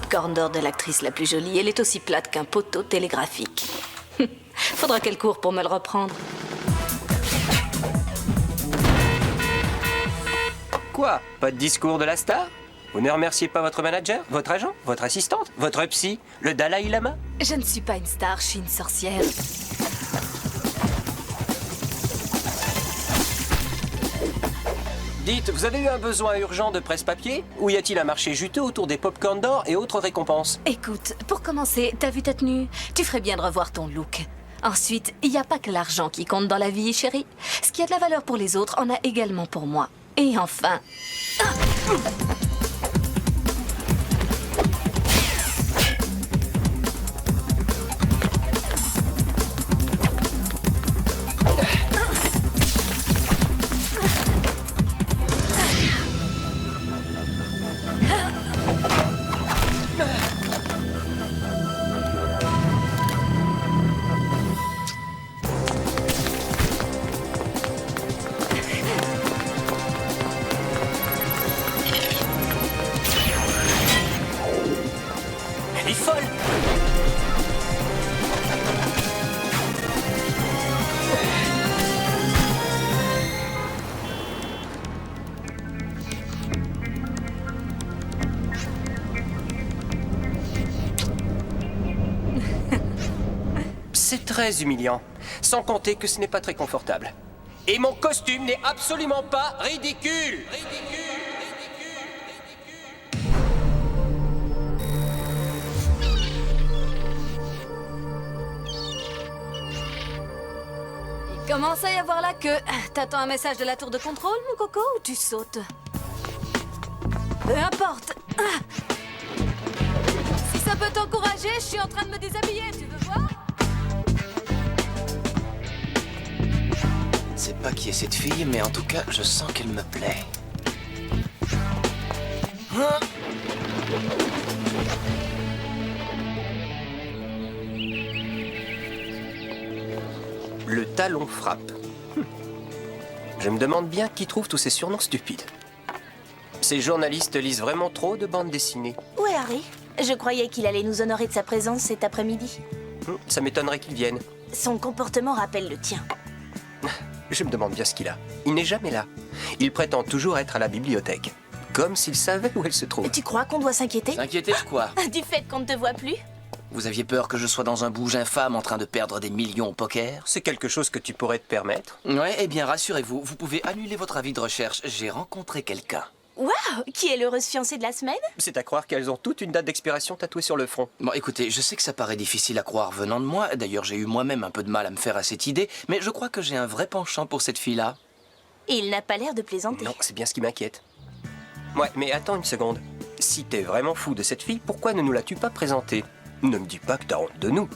popcorn d'or de l'actrice la plus jolie. Elle est aussi plate qu'un poteau télégraphique. Faudra qu'elle court pour me le reprendre. Quoi? Pas de discours de la star? Vous ne remerciez pas votre manager, votre agent, votre assistante, votre psy, le Dalai Lama? Je ne suis pas une star, je suis une sorcière. Dites, vous avez eu un besoin urgent de presse-papier? Ou y a-t-il un marché juteux autour des pop-corn d'or et autres récompenses? Écoute, pour commencer, t'as vu ta tenue? Tu ferais bien de revoir ton look. Ensuite, il n'y a pas que l'argent qui compte dans la vie, chérie. Ce qui a de la valeur pour les autres en a également pour moi. Et enfin... Elle est folle! C'est très humiliant, sans compter que ce n'est pas très confortable. Et mon costume n'est absolument pas ridicule! Il commence à y avoir la queue. T'attends un message de la tour de contrôle, mon coco, ou tu sautes? Peu importe. Si ça peut t'encourager, je suis en train de me déshabiller, tu veux voir? Je sais pas qui est cette fille, mais en tout cas, je sens qu'elle me plaît. Hein? Le talon frappe. Je me demande bien qui trouve tous ces surnoms stupides. Ces journalistes lisent vraiment trop de bandes dessinées. Où est Harry? Je croyais qu'il allait nous honorer de sa présence cet après-midi. Ça m'étonnerait qu'il vienne. Son comportement rappelle le tien. Je me demande bien ce qu'il a. Il n'est jamais là. Il prétend toujours être à la bibliothèque. Comme s'il savait où elle se trouve. Tu crois qu'on doit s'inquiéter? S'inquiéter de quoi? Du fait qu'on ne te voit plus? Vous aviez peur que je sois dans un bouge infâme en train de perdre des millions au poker? C'est quelque chose que tu pourrais te permettre. Ouais, eh bien, rassurez-vous, vous pouvez annuler votre avis de recherche. J'ai rencontré quelqu'un. Waouh! Qui est l'heureuse fiancée de la semaine? C'est à croire qu'elles ont toute une date d'expiration tatouée sur le front. Bon, écoutez, je sais que ça paraît difficile à croire venant de moi. D'ailleurs, j'ai eu moi-même un peu de mal à me faire à cette idée. Mais je crois que j'ai un vrai penchant pour cette fille-là. Il n'a pas l'air de plaisanter. Non, c'est bien ce qui m'inquiète. Ouais, mais attends une seconde. Si t'es vraiment fou de cette fille, pourquoi ne nous l'as-tu pas présentée? Ne me dis pas que t'as honte de nous.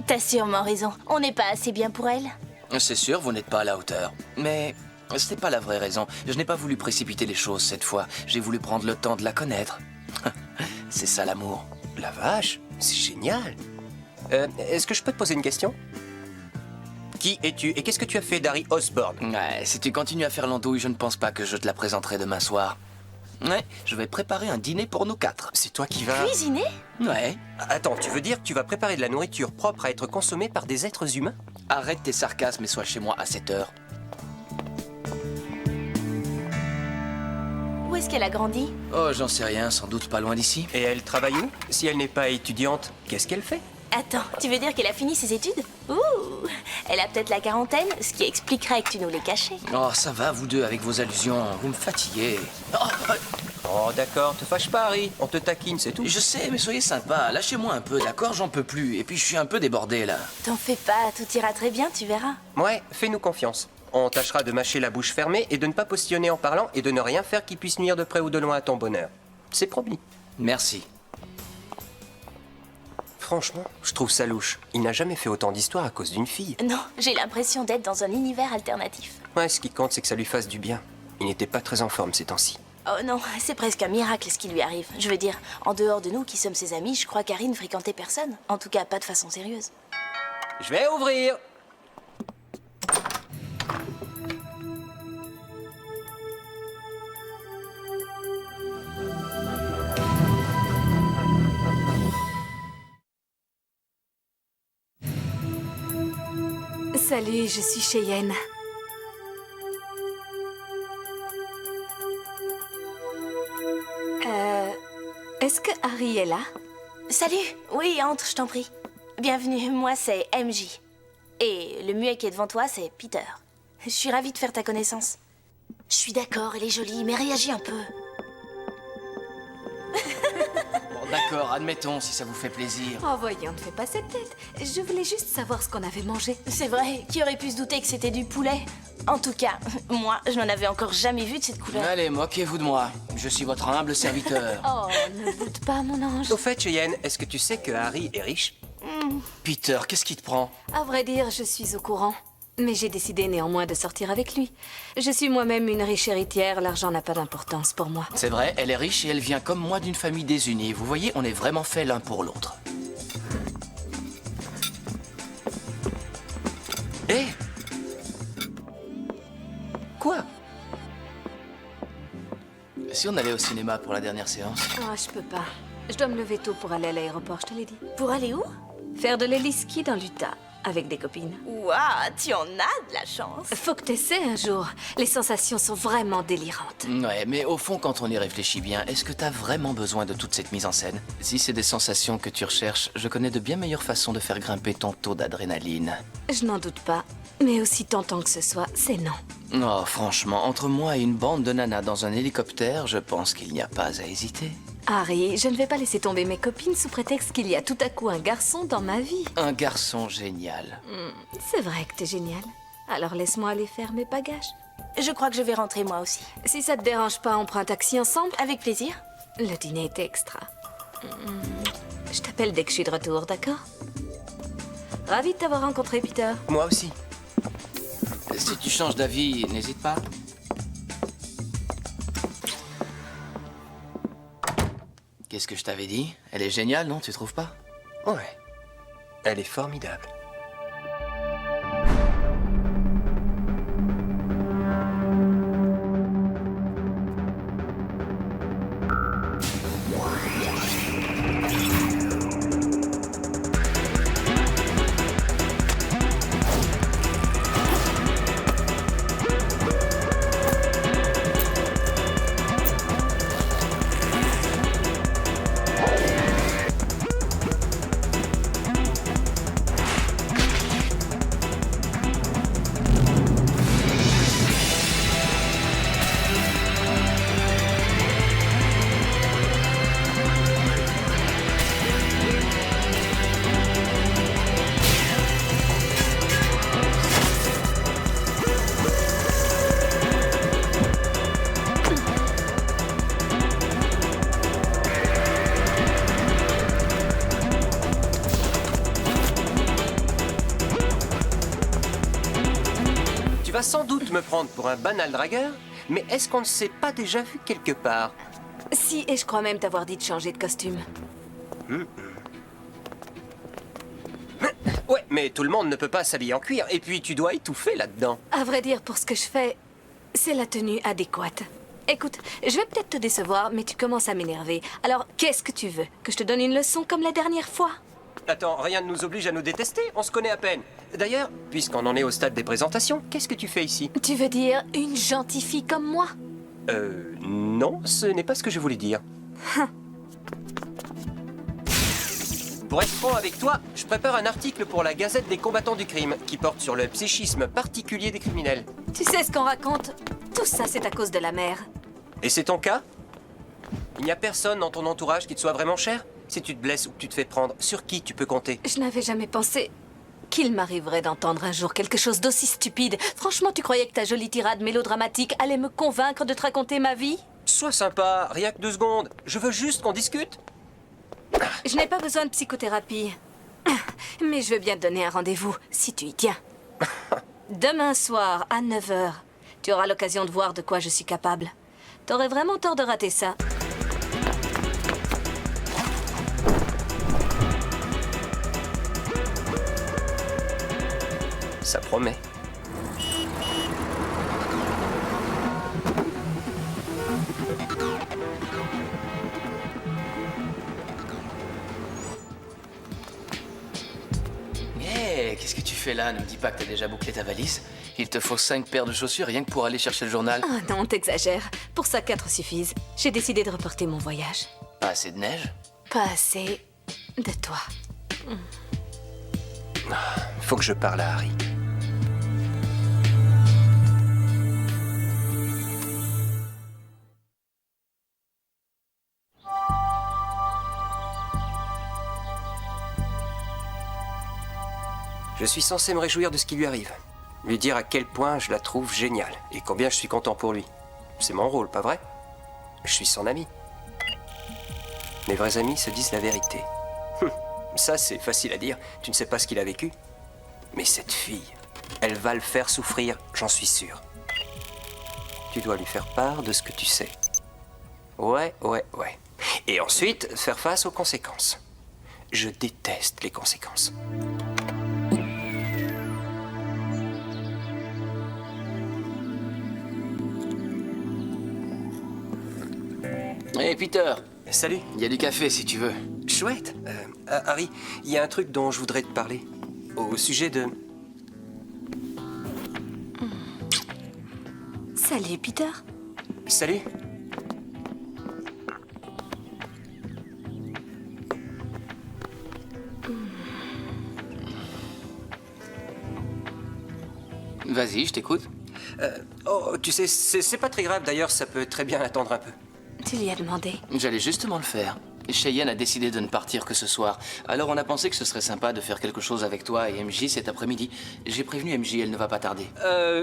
T'as sûrement raison. On n'est pas assez bien pour elle. C'est sûr, vous n'êtes pas à la hauteur. Mais ce n'est pas la vraie raison. Je n'ai pas voulu précipiter les choses cette fois. J'ai voulu prendre le temps de la connaître. C'est ça l'amour. La vache, c'est génial. Est-ce que je peux te poser une question? Qui es-tu et qu'est-ce que tu as fait d'Harry Osborn? Ouais, si tu continues à faire l'andouille, je ne pense pas que je te la présenterai demain soir. Ouais, je vais préparer un dîner pour nous 4. C'est toi qui vas... Cuisiner? Ouais. Attends, tu veux dire que tu vas préparer de la nourriture propre à être consommée par des êtres humains? Arrête tes sarcasmes et sois chez moi à 7 heures. Où est-ce qu'elle a grandi? Oh, j'en sais rien, sans doute pas loin d'ici. Et elle travaille où? Si elle n'est pas étudiante, qu'est-ce qu'elle fait? Attends, tu veux dire qu'elle a fini ses études? Ouh! Elle a peut-être la quarantaine, ce qui expliquerait que tu nous l'aies cachée. Oh, ça va, vous deux, avec vos allusions. Vous me fatiguez. Oh d'accord, te fâche pas Harry, on te taquine, c'est tout. Je sais, mais soyez sympa. Lâchez-moi un peu, d'accord? J'en peux plus. Et puis, je suis un peu débordé, là. T'en fais pas, tout ira très bien, tu verras. Ouais, fais-nous confiance. On tâchera de mâcher la bouche fermée et de ne pas postillonner en parlant et de ne rien faire qui puisse nuire de près ou de loin à ton bonheur. C'est promis. Merci. Franchement, je trouve ça louche. Il n'a jamais fait autant d'histoires à cause d'une fille. Non, j'ai l'impression d'être dans un univers alternatif. Ouais, ce qui compte, c'est que ça lui fasse du bien. Il n'était pas très en forme ces temps-ci. Oh non, c'est presque un miracle ce qui lui arrive. Je veux dire, en dehors de nous qui sommes ses amis, je crois qu'Harry ne fréquentait personne. En tout cas, pas de façon sérieuse. Je vais ouvrir. Salut, je suis Cheyenne. Est-ce que Harry est là? Salut. Oui, entre, je t'en prie. Bienvenue, moi c'est MJ. Et le muet qui est devant toi, c'est Peter. Je suis ravie de faire ta connaissance. Je suis d'accord, elle est jolie, mais réagis un peu. Bon, d'accord, admettons si ça vous fait plaisir. Oh voyons, ne fais pas cette tête. Je voulais juste savoir ce qu'on avait mangé. C'est vrai, qui aurait pu se douter que c'était du poulet? En tout cas, moi, je n'en avais encore jamais vu de cette couleur. Allez, moquez-vous de moi. Je suis votre humble serviteur. Oh, ne boude pas, mon ange. Au fait, Cheyenne, est-ce que tu sais que Harry est riche? Peter, qu'est-ce qui te prend? À vrai dire, je suis au courant. Mais j'ai décidé néanmoins de sortir avec lui. Je suis moi-même une riche héritière, l'argent n'a pas d'importance pour moi. C'est vrai, elle est riche et elle vient comme moi d'une famille désunie. Vous voyez, on est vraiment fait l'un pour l'autre. Hé! Quoi? Si on allait au cinéma pour la dernière séance? Oh, je peux pas. Je dois me lever tôt pour aller à l'aéroport, je te l'ai dit. Pour aller où? Faire de l'héliski dans l'Utah, avec des copines. Waouh, tu en as de la chance. Faut que t'essaies un jour. Les sensations sont vraiment délirantes. Ouais, mais au fond, quand on y réfléchit bien, est-ce que t'as vraiment besoin de toute cette mise en scène? Si c'est des sensations que tu recherches, je connais de bien meilleures façons de faire grimper ton taux d'adrénaline. Je n'en doute pas. Mais aussi tentant que ce soit, c'est non. Oh, franchement, entre moi et une bande de nanas dans un hélicoptère, je pense qu'il n'y a pas à hésiter. Harry, je ne vais pas laisser tomber mes copines sous prétexte qu'il y a tout à coup un garçon dans ma vie. Un garçon génial. C'est vrai que t'es génial. Alors laisse-moi aller faire mes bagages. Je crois que je vais rentrer moi aussi. Si ça te dérange pas, on prend un taxi ensemble? Avec plaisir. Le dîner était extra. Je t'appelle dès que je suis de retour, d'accord? Ravie de t'avoir rencontré, Peter. Moi aussi. Si tu changes d'avis, n'hésite pas. Qu'est-ce que je t'avais dit? Elle est géniale, non? Tu trouves pas? Ouais. Elle est formidable. Tu vas sans doute me prendre pour un banal dragueur, mais est-ce qu'on ne s'est pas déjà vu quelque part? Si, et je crois même t'avoir dit de changer de costume. Ouais, mais tout le monde ne peut pas s'habiller en cuir, et puis tu dois étouffer là-dedans. À vrai dire, pour ce que je fais, c'est la tenue adéquate. Écoute, je vais peut-être te décevoir, mais tu commences à m'énerver. Alors, qu'est-ce que tu veux? Que je te donne une leçon comme la dernière fois? Attends, rien ne nous oblige à nous détester, on se connaît à peine. D'ailleurs, puisqu'on en est au stade des présentations, qu'est-ce que tu fais ici? Tu veux dire une gentille fille comme moi? Non, ce n'est pas ce que je voulais dire. Pour être franc avec toi, je prépare un article pour la Gazette des combattants du crime, qui porte sur le psychisme particulier des criminels. Tu sais ce qu'on raconte? Tout ça, c'est à cause de la mère. Et c'est ton cas? Il n'y a personne dans ton entourage qui te soit vraiment cher? Si tu te blesses ou que tu te fais prendre, sur qui tu peux compter? Je n'avais jamais pensé qu'il m'arriverait d'entendre un jour quelque chose d'aussi stupide. Franchement, tu croyais que ta jolie tirade mélodramatique allait me convaincre de te raconter ma vie? Sois sympa, rien que 2 secondes. Je veux juste qu'on discute. Je n'ai pas besoin de psychothérapie. Mais je veux bien te donner un rendez-vous, si tu y tiens. Demain soir, à 9h, tu auras l'occasion de voir de quoi je suis capable. T'aurais vraiment tort de rater ça. Ça promet. Hé, qu'est-ce que tu fais là? Ne me dis pas que t'as déjà bouclé ta valise. Il te faut 5 paires de chaussures rien que pour aller chercher le journal. Ah non, t'exagères. Pour ça, 4 suffisent. J'ai décidé de reporter mon voyage. Pas assez de neige? Pas assez de toi. Faut que je parle à Harry. Je suis censé me réjouir de ce qui lui arrive. Lui dire à quel point je la trouve géniale et combien je suis content pour lui. C'est mon rôle, pas vrai? Je suis son ami. Les vrais amis se disent la vérité. Ça, c'est facile à dire. Tu ne sais pas ce qu'il a vécu. Mais cette fille, elle va le faire souffrir, j'en suis sûr. Tu dois lui faire part de ce que tu sais. Ouais. Et ensuite, faire face aux conséquences. Je déteste les conséquences. Hé, Peter, Salut. il y a du café si tu veux. Chouette. Harry, il y a un truc dont je voudrais te parler. Au sujet de... Salut, Peter. Salut. Vas-y, je t'écoute. Oh, tu sais, c'est pas très grave. D'ailleurs, ça peut très bien attendre un peu. Tu lui as demandé. J'allais justement le faire. Cheyenne a décidé de ne partir que ce soir. Alors on a pensé que ce serait sympa de faire quelque chose avec toi et MJ cet après-midi. J'ai prévenu MJ, elle ne va pas tarder.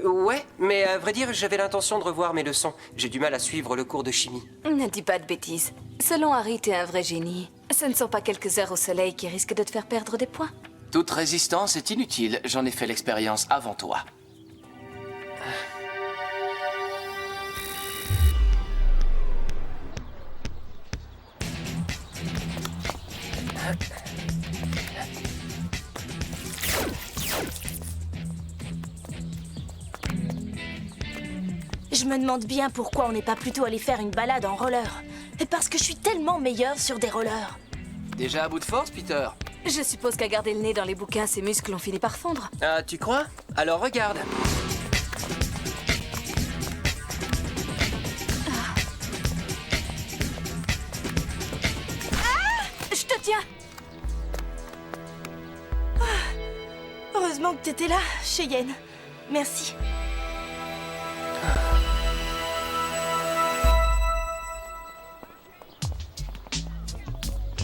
Ouais, mais à vrai dire, j'avais l'intention de revoir mes leçons. J'ai du mal à suivre le cours de chimie. Ne dis pas de bêtises. Selon Harry, t'es un vrai génie. Ce ne sont pas quelques heures au soleil qui risquent de te faire perdre des points. Toute résistance est inutile. J'en ai fait l'expérience avant toi. Je me demande bien pourquoi on n'est pas plutôt allé faire une balade en roller. Et parce que je suis tellement meilleure sur des rollers. Déjà à bout de force, Peter? Je suppose qu'à garder le nez dans les bouquins, ses muscles ont fini par fondre. Ah, tu crois? Alors regarde. Je te tiens. Heureusement que t'étais là, Cheyenne. Merci.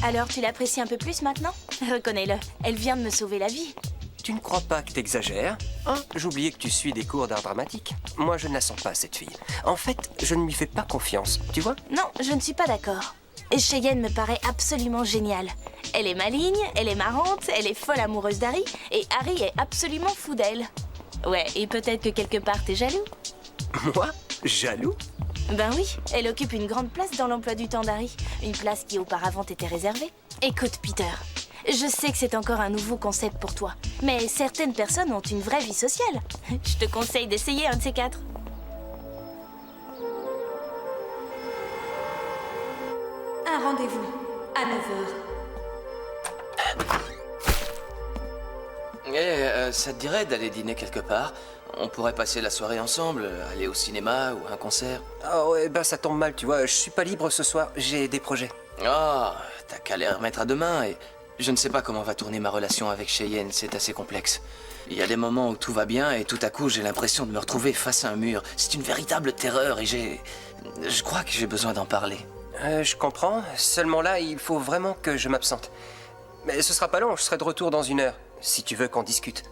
Alors, tu l'apprécies un peu plus maintenant? Reconnais-le, elle vient de me sauver la vie. Tu ne crois pas que t'exagères? Hein? J'oubliais que tu suis des cours d'art dramatique. Moi, je ne la sens pas, cette fille. En fait, je ne lui fais pas confiance, tu vois? Non, je ne suis pas d'accord. Et Cheyenne me paraît absolument géniale. Elle est maligne, elle est marrante, elle est folle amoureuse d'Harry, et Harry est absolument fou d'elle. Ouais, et peut-être que quelque part t'es jaloux? Moi? Jaloux? Ben oui, elle occupe une grande place dans l'emploi du temps d'Harry. Une place qui auparavant t'était réservée. Écoute, Peter, je sais que c'est encore un nouveau concept pour toi, mais certaines personnes ont une vraie vie sociale. Je te conseille d'essayer un de ces 4. Un rendez-vous à 9h. Ça te dirait d'aller dîner quelque part? On pourrait passer la soirée ensemble, aller au cinéma ou à un concert. Ah ouais, ben ça tombe mal, tu vois. Je suis pas libre ce soir, j'ai des projets. Ah, t'as qu'à les remettre à demain et... Je ne sais pas comment va tourner ma relation avec Cheyenne, c'est assez complexe. Il y a des moments où tout va bien et tout à coup j'ai l'impression de me retrouver face à un mur. C'est une véritable terreur et je crois que j'ai besoin d'en parler. Je comprends. Seulement là, il faut vraiment que je m'absente. Mais ce sera pas long, je serai de retour dans 1 heure, si tu veux qu'on discute.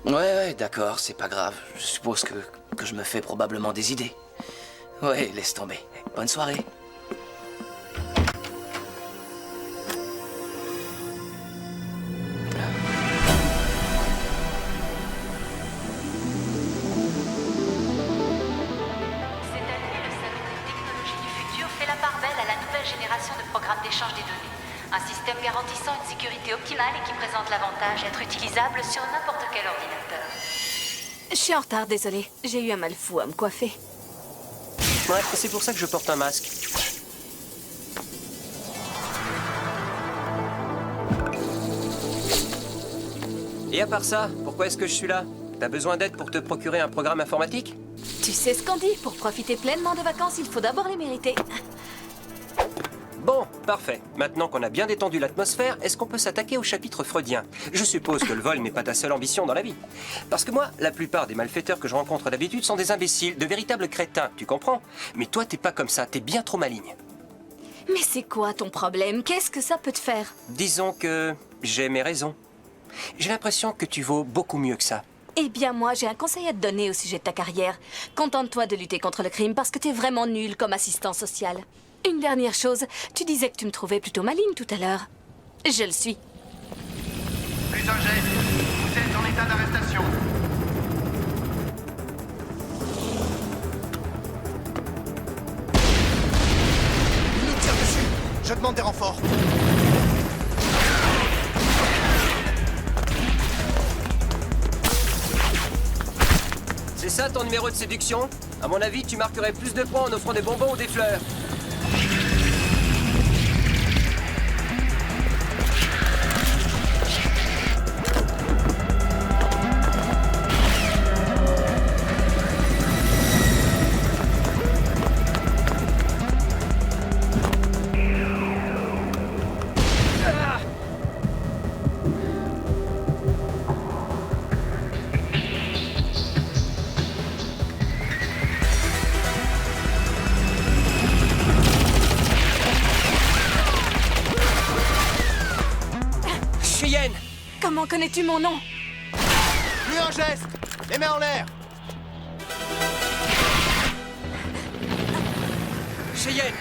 Ouais, d'accord, c'est pas grave. Je suppose que je me fais probablement des idées. Ouais, laisse tomber. Bonne soirée. Cette année, le Salon des technologies du futur fait la part belle à la nouvelle génération de programmes d'échange des données. Un système garantissant une sécurité optimale et qui présente l'avantage d'être utilisable sur n'importe quel ordinateur. Je suis en retard, désolée. J'ai eu un mal fou à me coiffer. Ouais, c'est pour ça que je porte un masque. Et à part ça, pourquoi est-ce que je suis là? T'as besoin d'aide pour te procurer un programme informatique? Tu sais ce qu'on dit, pour profiter pleinement des vacances, il faut d'abord les mériter. Bon, parfait. Maintenant qu'on a bien détendu l'atmosphère, est-ce qu'on peut s'attaquer au chapitre freudien? Je suppose que le vol n'est pas ta seule ambition dans la vie. Parce que moi, la plupart des malfaiteurs que je rencontre d'habitude sont des imbéciles, de véritables crétins, tu comprends? Mais toi, t'es pas comme ça, t'es bien trop maligne. Mais c'est quoi ton problème? Qu'est-ce que ça peut te faire? Disons que j'ai mes raisons. J'ai l'impression que tu vaux beaucoup mieux que ça. Eh bien moi, j'ai un conseil à te donner au sujet de ta carrière. Contente-toi de lutter contre le crime parce que t'es vraiment nul comme assistant social. Une dernière chose, tu disais que tu me trouvais plutôt maligne tout à l'heure. Je le suis. Usager, vous êtes en état d'arrestation. Il nous tire dessus. Je demande des renforts. C'est ça ton numéro de séduction? À mon avis, tu marquerais plus de points en offrant des bonbons ou des fleurs. Cheyenne! Comment connais-tu mon nom? Plus un geste. Les mains en l'air. Cheyenne!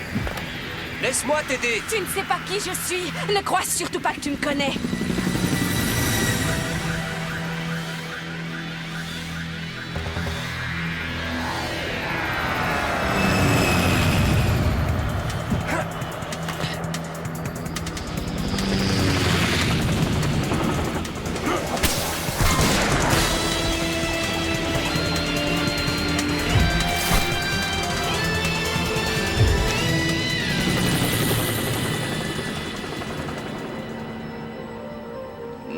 Laisse-moi t'aider! Tu ne sais pas qui je suis. Ne crois surtout pas que tu me connais.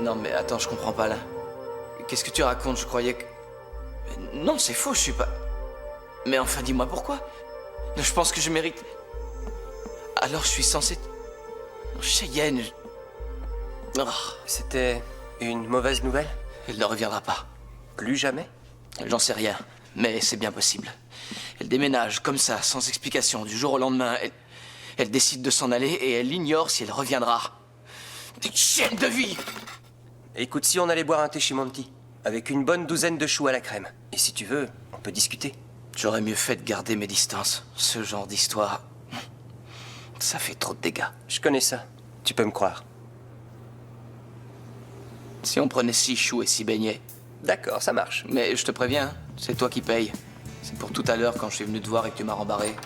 Non mais attends, je comprends pas là. Qu'est-ce que tu racontes? Je croyais que... Non, c'est faux, je suis pas... Mais enfin, dis-moi pourquoi. Je pense que je mérite... Alors je suis censé... Cheyenne... Oh, C'était une mauvaise nouvelle? elle ne reviendra pas. Plus jamais? J'en sais rien, mais c'est bien possible. Elle déménage comme ça, sans explication, du jour au lendemain. Elle décide de s'en aller et elle ignore si elle reviendra. Des chiennes de vie! Écoute, si on allait boire un thé chez Monty, avec une bonne douzaine de choux à la crème. Et si tu veux, on peut discuter. J'aurais mieux fait de garder mes distances. Ce genre d'histoire, ça fait trop de dégâts. Je connais ça. Tu peux me croire. Si on prenait 6 choux et 6 beignets. D'accord, ça marche. Mais je te préviens, c'est toi qui payes. C'est pour tout à l'heure quand je suis venu te voir et que tu m'as rembarré.